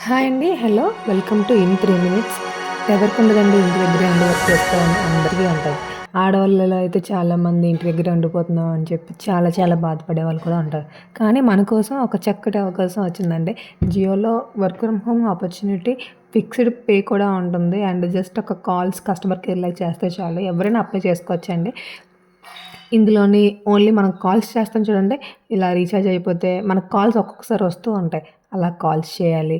Hi అండి. Hello. Welcome to in 3 minutes. ఎవరికి ఉండదండి ఇంటి దగ్గరే ఉండి వర్క్ చేసుకోవాలని అందరికీ ఉంటది. ఆడవాళ్ళలో అయితే చాలామంది ఇంటి దగ్గరే ఉండిపోతున్నాం అని చెప్పి చాలా చాలా బాధపడే వాళ్ళు కూడా ఉంటారు. కానీ మన కోసం ఒక చక్కటి అవకాశం వచ్చిందండి. జియోలో work from home opportunity fixed pay కూడా ఉంటుంది. అండ్ జస్ట్ ఒక కాల్స్ కస్టమర్ కేర్‌లకి చేస్తే చాలు ఎవరైనా అప్లై చేసుకోవచ్చండి. ఇందులోని ఓన్లీ మనం కాల్స్ చేస్తాం చూడండి. ఇలా రీచార్జ్ అయిపోతే మనకు కాల్స్ ఒక్కొక్కసారి వస్తూ ఉంటాయి. అలా కాల్స్ చేయాలి.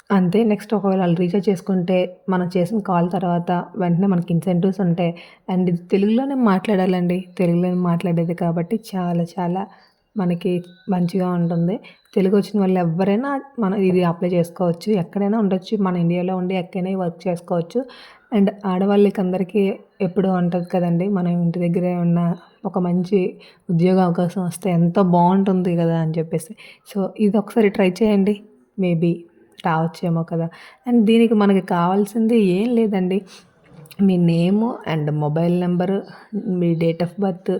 అంతే. నెక్స్ట్ ఒకవేళ ఆళ్ళు రీచార్జ్ చేసుకుంటే, మనం చేసిన కాల్ తర్వాత వెంటనే మనకి ఇన్సెంటివ్స్ ఉంటాయి. అండ్ ఇది తెలుగులోనే మాట్లాడాలండి. తెలుగులోనే మాట్లాడేది కాబట్టి చాలా చాలా మనకి మంచిగా ఉంటుంది. తెలుగొచ్చిన వాళ్ళు ఎవ్వరైనా ఇది అప్లై చేసుకోవచ్చు. ఎక్కడైనా ఉండొచ్చు. మన ఇండియాలో ఉండి ఎక్కడైనా వర్క్ చేసుకోవచ్చు. అండ్ ఆడవాళ్ళకి అందరికీ ఎప్పుడూ ఉంటది కదండీ! మనం ఇంటి దగ్గరే ఉన్న ఒక మంచి ఉద్యోగ అవకాశం వస్తే ఎంతో బావుంటుంది గదా! అని చెప్పేసి. సో, ఇదొకసారి ట్రై చేయండి. మేబీ రావచ్చేమో కదా! అండ్ దీనికి మనకి కావాల్సింది ఏం లేదండి. మీ నేము అండ్ మొబైల్ నంబరు, మీ డేట్ ఆఫ్ బర్త్,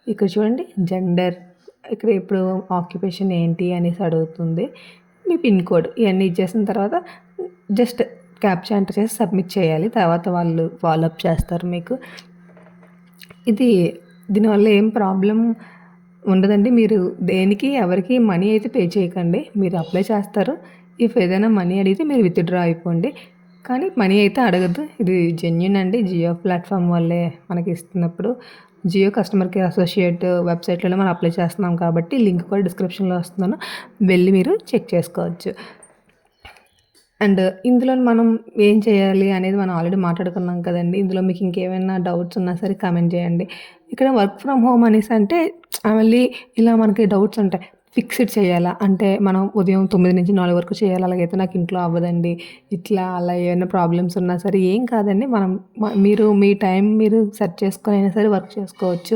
ఇక్కడ చూడండి జెండర్, ఇక్కడ ఇప్పుడు ఆక్యుపేషన్ ఏంటి అనేసి అడుగుతుంది. మీ పిన్ కోడ్ ఇయన్నీ ఇచ్చేసిన తర్వాత జస్ట్ క్యాప్చా ఎంటర్ చేసి సబ్మిట్ చేయాలి. తర్వాత వాళ్ళు ఫాలో అప్ చేస్తారు మీకు. ఇది దీనివల్ల ఏం ప్రాబ్లమ్ ఉండదండి. మీరు దేనికి ఎవరికీ మనీ అయితే పే చేయకండి. మీరు అప్లై చేస్తారు. ఇఫ్ ఏదైనా మనీ అడిగితే మీరు విత్‌డ్రా అయిపోండి. కానీ మనీ అయితే అడగద్దు. ఇది జెన్యూన్ అండి. జియో ప్లాట్‌ఫామ్ వాళ్ళే మనకి ఇస్తున్నప్పుడు. జియో కస్టమర్ కేర్ అసోసియేట్ వెబ్‌సైట్‌లోనే మనం అప్లై చేస్తున్నాం కాబట్టి లింక్ కూడా డిస్క్రిప్షన్‌లో ఇస్తున్నాను. వెళ్లి మీరు చెక్ చేసుకోవచ్చు. అండ్ ఇందులో మనం ఏం చేయాలి అనేది మనం ఆల్రెడీ మాట్లాడుకున్నాం కదండీ! ఇందులో మీకు ఇంకేమైనా డౌట్స్ ఉన్నా సరే కామెంట్ చేయండి. ఇక్కడ వర్క్ ఫ్రమ్ హోమ్ అనేసంటే మళ్ళీ ఇలా మనకి డౌట్స్ ఉంటాయి. ఫిక్స్‌డ్ చేయాలా? అంటే మనం ఉదయం 9-4 వరకు చేయాలి. అలాగైతే నాకు ఇంట్లో అవ్వదండి. ఇట్లా అలా ఏమైనా ప్రాబ్లమ్స్ ఉన్నా సరే ఏం కాదండి. మనం మీరు మీ టైం మీరు సెట్ చేసుకొని అయినా సరే వర్క్ చేసుకోవచ్చు.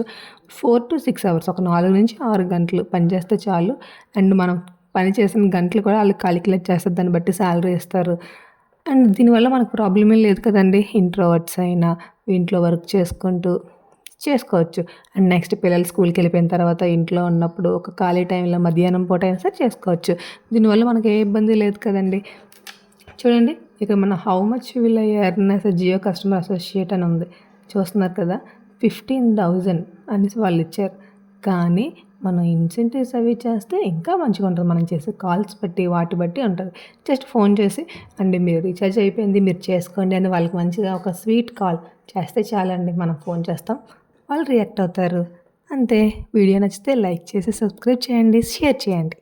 4-6 అవర్స్ ఒక 4-6 గంటలు పని చేస్తే చాలు. అండ్ మనం పని చేసిన గంటలు కూడా ఆళ్ళు కాలిక్యులేట్ చేస్తారు. దాన్ని బట్టి సాలరీ ఇస్తారు. అండ్ దీనివల్ల మనకు ప్రాబ్లమ్ ఏం లేదు కదండీ! ఇంట్రోవర్ట్స్ అయినా ఇంట్లో వర్క్ చేసుకుంటూ చేసుకోవచ్చు. అండ్ నెక్స్ట్ పిల్లలు స్కూల్‌కెళ్ళిపోయిన తర్వాత ఇంట్లో ఉన్నప్పుడు ఒక ఖాళీ టైంలో మధ్యాహ్నం పూట అయినా సరే చేసుకోవచ్చు. దీనివల్ల మనకి ఏ ఇబ్బంది లేదు కదండీ! చూడండి ఇక్కడ మన how much will I earn as a Jio customer associate అని ఉంది. చూస్తున్నారు కదా! 15,000 అనేసి వాళ్ళిచ్చారు. కానీ మనం ఇన్సెంటివ్స్ అవి చేస్తే ఇంకా మంచిగుంటది. మనం చేసే కాల్స్ బట్టి, వాటి బట్టి ఉంటది. జస్ట్ ఫోన్ చేసి అండి మీరు రీచార్జ్ అయిపోయింది. మీరు చేసుకోండి అని వాళ్ళకి మంచిగా ఒక స్వీట్ కాల్ చేస్తే చాలండి. మనం ఫోన్ చేస్తాం. వాళ్ళు రియాక్ట్ అవుతారు. అంతే. వీడియో నచ్చితే లైక్ చేసి, సబ్స్క్రైబ్ చేయండి. షేర్ చేయండి.